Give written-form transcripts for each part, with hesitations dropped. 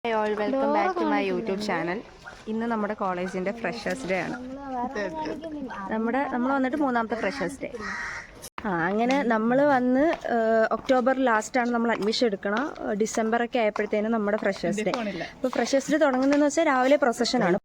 Hey all, welcome back to my YouTube channel. ഇന്ന് നമ്മുടെ കോളേജിൻ്റെ ഫ്രഷേഴ്സ് ഡേ ആണ്. നമ്മൾ വന്നിട്ട് മൂന്നാമത്തെ ഫ്രഷേഴ്സ് ഡേ. അങ്ങനെ നമ്മൾ വന്ന് ഒക്ടോബർ ലാസ്റ്റാണ് നമ്മൾ അഡ്മിഷൻ എടുക്കണം. ഡിസംബറൊക്കെ ആയപ്പോഴത്തേനും നമ്മുടെ ഫ്രഷേഴ്സ് ഡേ. അപ്പോൾ ഫ്രഷേഴ്സ് ഡേ തുടങ്ങുന്നതെന്ന് വെച്ചാൽ രാവിലെ പ്രൊസഷനാണ്.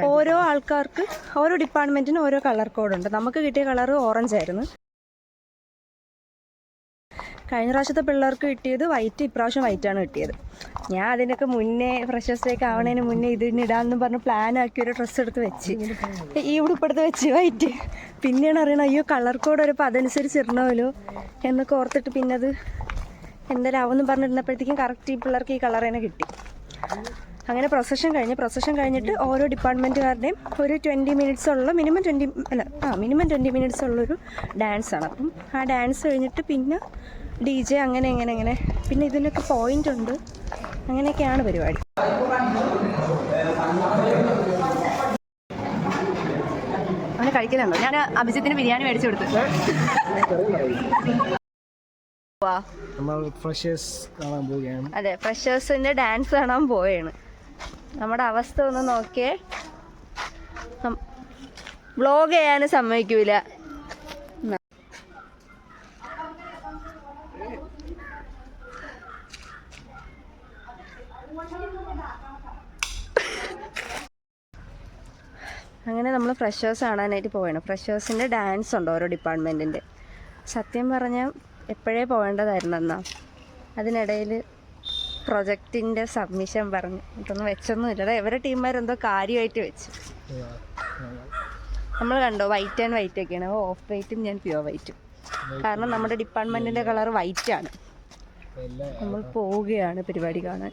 ഓരോ ആൾക്കാർക്ക് ഓരോ ഡിപ്പാർട്ട്മെന്റിന് ഓരോ കളർ കോഡുണ്ട്. നമുക്ക് കിട്ടിയ കളർ ഓറഞ്ച് ആയിരുന്നു. കഴിഞ്ഞ പ്രാവശ്യത്തെ പിള്ളേർക്ക് കിട്ടിയത് വൈറ്റ്, ഇപ്രാവശ്യം വൈറ്റാണ് കിട്ടിയത്. ഞാൻ അതിനൊക്കെ മുന്നേ ഫ്രഷേഴ്സ് ഡേക്ക് ആവണേന് മുന്നേ ഇതിടാന്ന് പറഞ്ഞ് പ്ലാനാക്കി ഒരു ഡ്രസ്സ് എടുത്ത് വെച്ച്, ഈ ഉടുപ്പെടുത്ത് വെച്ച് വൈറ്റ്. പിന്നെയാണ് അറിയണം അയ്യോ കളർ കോഡ് വരുമ്പോൾ അതനുസരിച്ച് ഇടണമല്ലോ എന്നൊക്കെ ഓർത്തിട്ട് പിന്നെ അത് എന്തായാലും ആവെന്ന് പറഞ്ഞിരുന്നപ്പോഴത്തേക്കും കറക്റ്റ് ഈ പിള്ളേർക്ക് ഈ കളർ തന്നെ കിട്ടി. അങ്ങനെ പ്രൊസഷൻ കഴിഞ്ഞിട്ട് ഓരോ ഡിപ്പാർട്ട്മെൻറ്റുകാരുടെയും ഒരു 20 മിനിറ്റ്സ് ഉള്ള മിനിമം 20 മിനിറ്റ്സ് ഉള്ളൊരു ഡാൻസാണ്. അപ്പം ആ ഡാൻസ് കഴിഞ്ഞിട്ട് പിന്നെ DJ അങ്ങനെ പിന്നെ ഇതിനൊക്കെ പോയിന്റ് ഉണ്ട്. അങ്ങനെയൊക്കെയാണ് പരിപാടി. അങ്ങനെ കഴിക്കുന്നുണ്ടോ? ഞാൻ അഭിജിത്തിന് ബിരിയാണി മേടിച്ചു കൊടുത്തു. അതെ, ഫ്രഷേഴ്സിന്റെ ഡാൻസ് കാണാൻ പോവുകയാണ്. നമ്മുടെ അവസ്ഥ ഒന്ന് നോക്കിയേ. വ്ളോഗ് ചെയ്യാനും സമ്മതിക്കൂല. അങ്ങനെ നമ്മൾ ഫ്രഷേഴ്സ് കാണാനായിട്ട് പോവുകയാണ്. ഫ്രഷേഴ്സിൻ്റെ ഡാൻസ് ഉണ്ട് ഓരോ ഡിപ്പാർട്ട്മെൻറ്റിൻ്റെ. സത്യം പറഞ്ഞാൽ എപ്പോഴേ പോകേണ്ടതായിരുന്നു എന്നാ. അതിനിടയിൽ പ്രൊജക്റ്റിൻ്റെ സബ്മിഷൻ പറഞ്ഞു ഇതൊന്നും വെച്ചൊന്നുമില്ല. ഇവരുടെ ടീംമാരെന്തോ കാര്യമായിട്ട് വെച്ചു. നമ്മൾ കണ്ടോ വൈറ്റ് ആൻഡ് വൈറ്റ് ഒക്കെയാണ്. ഓഫ് വൈറ്റും ഞാൻ പ്യുവർ വൈറ്റും. കാരണം നമ്മുടെ ഡിപ്പാർട്ട്മെൻറ്റിൻ്റെ കളർ വൈറ്റാണ്. നമ്മൾ പോവുകയാണ് പരിപാടി കാണാൻ.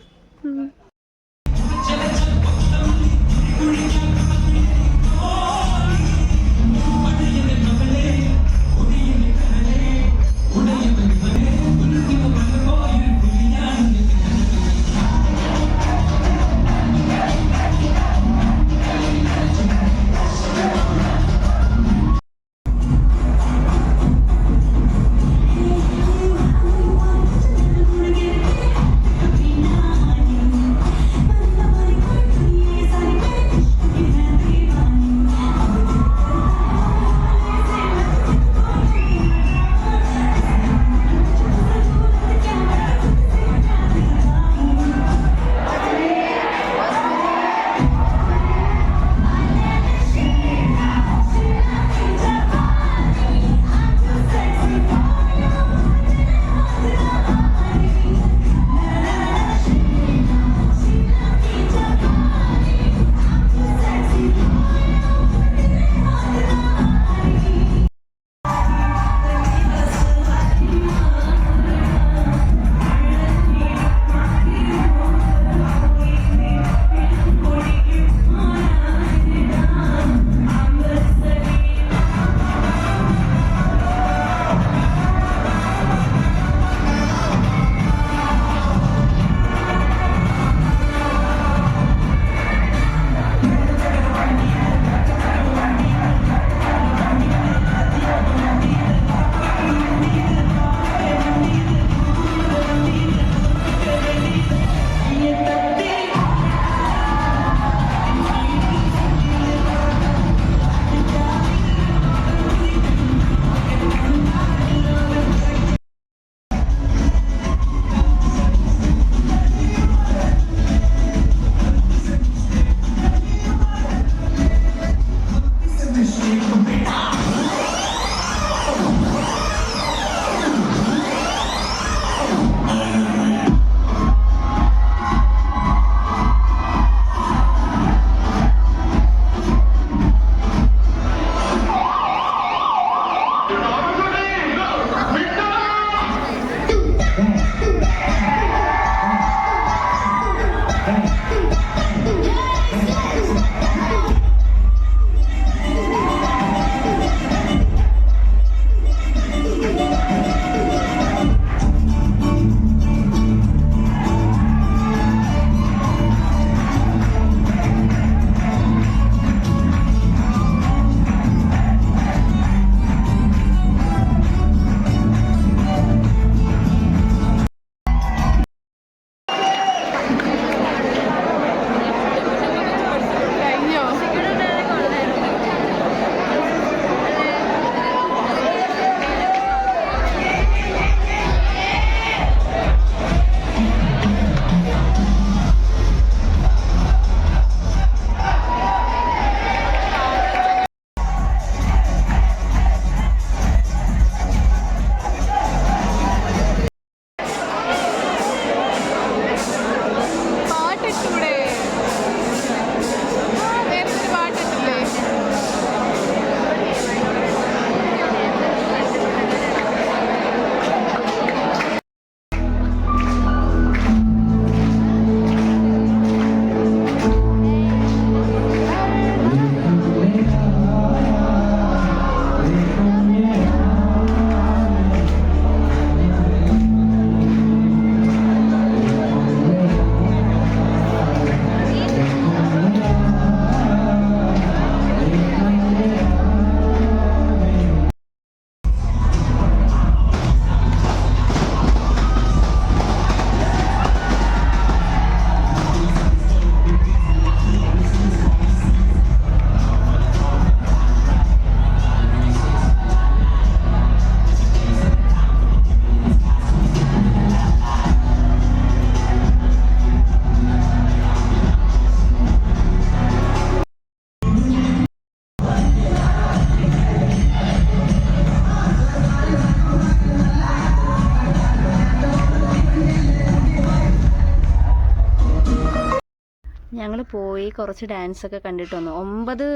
ഞങ്ങൾ പോയി കുറച്ച് ഡാൻസൊക്കെ കണ്ടിട്ട് വന്നു. 9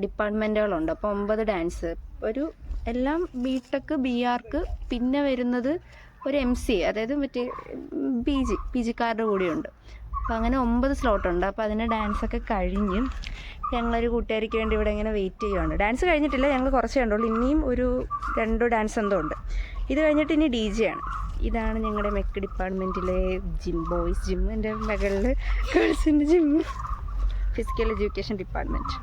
ഡിപ്പാർട്ട്മെൻറ്റുകളുണ്ട്. അപ്പോൾ 9 ഡാൻസ്, ഒരു എല്ലാം ബിടെക്, BArc, പിന്നെ വരുന്നത് ഒരു MCA, അതായത് മറ്റേ പി ജിക്കാരുടെ കൂടെയുണ്ട്. അപ്പോൾ അങ്ങനെ 9 സ്ലോട്ടുണ്ട്. അപ്പോൾ അതിന് ഡാൻസൊക്കെ കഴിഞ്ഞ് ഞങ്ങളൊരു കൂട്ടുകാരിക്ക് വേണ്ടി ഇവിടെ ഇങ്ങനെ വെയിറ്റ് ചെയ്യുകയാണ്. ഡാൻസ് കഴിഞ്ഞിട്ടില്ല, ഞങ്ങൾ കുറച്ചേ കണ്ടുള്ളൂ. ഇനിയും ഒരു 2 ഡാൻസ് എന്തോ ഉണ്ട്. ഇത് കഴിഞ്ഞിട്ട് ഇനി DJ ആണ്. ഇതാണ് ഞങ്ങളുടെ മെക്ക് ഡിപ്പാർട്ട്മെൻറ്റിലെ ജിം, ബോയ്സ് ജിം. എൻ്റെ മകളിൽ ഗേൾസിൻ്റെ ജിം. Physical education department.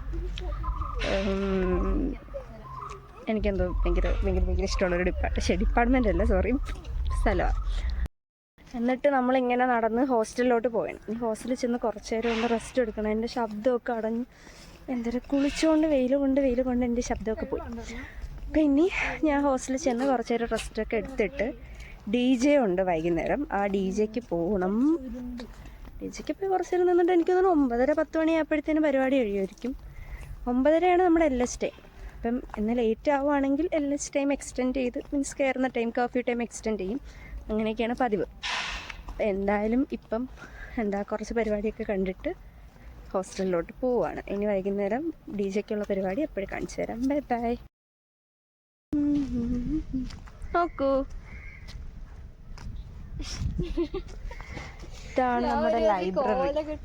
എനിക്കെന്തോ ഭയങ്കര ഇഷ്ടമുള്ളൊരു ഡിപ്പാർട്ട്മെൻ്റ് അല്ല, സോറി, സ്ഥലമാണ്. എന്നിട്ട് നമ്മളിങ്ങനെ നടന്ന് ഹോസ്റ്റലിലോട്ട് പോകണം. ഈ ഹോസ്റ്റലിൽ ചെന്ന് കുറച്ച് നേരം ഒന്ന് റെസ്റ്റ് എടുക്കണം. എൻ്റെ ശബ്ദമൊക്കെ അടഞ്ഞ് എന്തൊരു കുളിച്ചുകൊണ്ട് വെയിൽ കൊണ്ട് എൻ്റെ ശബ്ദമൊക്കെ പോയി. അപ്പം ഇനി ഞാൻ ഹോസ്റ്റലിൽ ചെന്ന് കുറച്ച് നേരം റെസ്റ്റൊക്കെ എടുത്തിട്ട് DJ ഉണ്ട് വൈകുന്നേരം. ആ DJക്ക് പോകണം. DJക്ക് പോയി കുറച്ച് നേരം നിന്നിട്ട് എനിക്ക് തോന്നുന്നു 9:30-10 മണിയായപ്പോഴത്തേനും പരിപാടി കഴിയുമായിരിക്കും. 9:30 നമ്മുടെ LS ടൈം. അപ്പം ഇന്ന് ലേറ്റ് ആവുകയാണെങ്കിൽ LS ടൈം എക്സ്റ്റെൻഡ് ചെയ്ത്, മീൻസ് കയറുന്ന ടൈം, കർഫ്യൂ ടൈം എക്സ്റ്റെൻഡ് ചെയ്യും. അങ്ങനെയൊക്കെയാണ് പതിവ്. എന്തായാലും ഇപ്പം കുറച്ച് പരിപാടിയൊക്കെ കണ്ടിട്ട് ഹോസ്റ്റലിലോട്ട് പോവുകയാണ്. ഇനി വൈകുന്നേരം DJക്കുള്ള പരിപാടി എപ്പോഴും കാണിച്ചു തരാം. Bye bye. നോക്കൂ, ഇതാണ് നമ്മുടെ ലൈബ്രറി.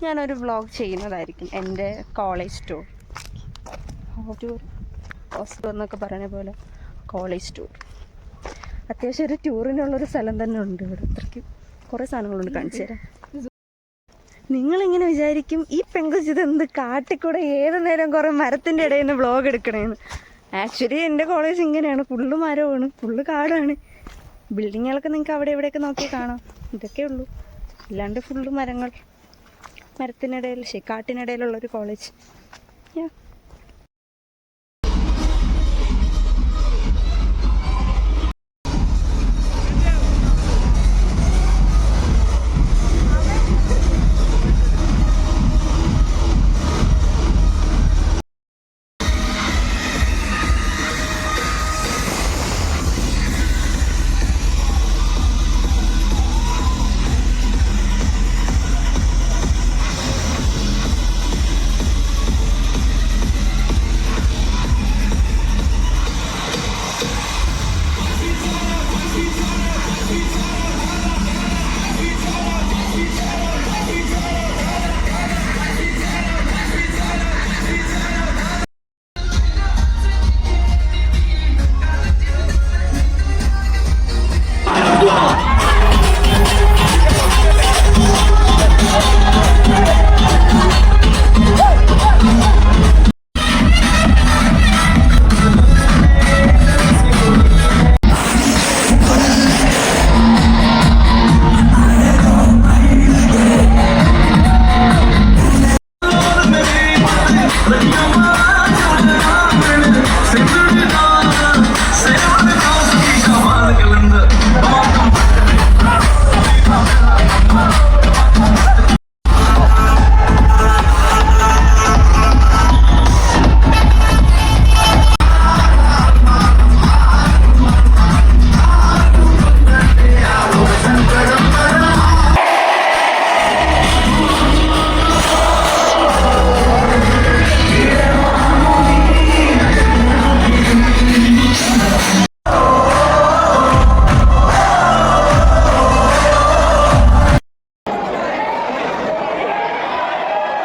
ഞാനൊരു വ്ളോഗ് ചെയ്യുന്നതായിരിക്കും, എൻ്റെ കോളേജ് ടൂർ. ഹോസ്റ്റൽ എന്നൊക്കെ പറയുന്ന പോലെ കോളേജ് ടൂർ. അത്യാവശ്യം ഒരു ടൂറിനുള്ളൊരു സ്ഥലം തന്നെ ഉണ്ട് ഇവിടെ. അത്രയ്ക്ക് കുറേ സാധനങ്ങളുണ്ട്, കാണിച്ചു തരാം. നിങ്ങളിങ്ങനെ വിചാരിക്കും, ഈ പെങ്കുച്ചിത് എന്ത് കാട്ടിക്കൂടെ ഏത് നേരം കുറേ മരത്തിൻ്റെ ഇടയിൽ നിന്ന് വ്ളോഗ് എടുക്കണേന്ന്. ആക്ച്വലി എൻ്റെ കോളേജ് ഇങ്ങനെയാണ്, ഫുള്ള് മരമാണ്, ഫുള്ള് കാടാണ്. ബിൽഡിങ്ങുകളൊക്കെ നിങ്ങൾക്ക് അവിടെ ഇവിടെയൊക്കെ നോക്കി കാണാം. ഇതൊക്കെ ഉള്ളൂ, അല്ലാണ്ട് ഫുള്ള് മരത്തിനിടയിൽ, കാട്ടിനിടയിലുള്ളൊരു കോളേജ്.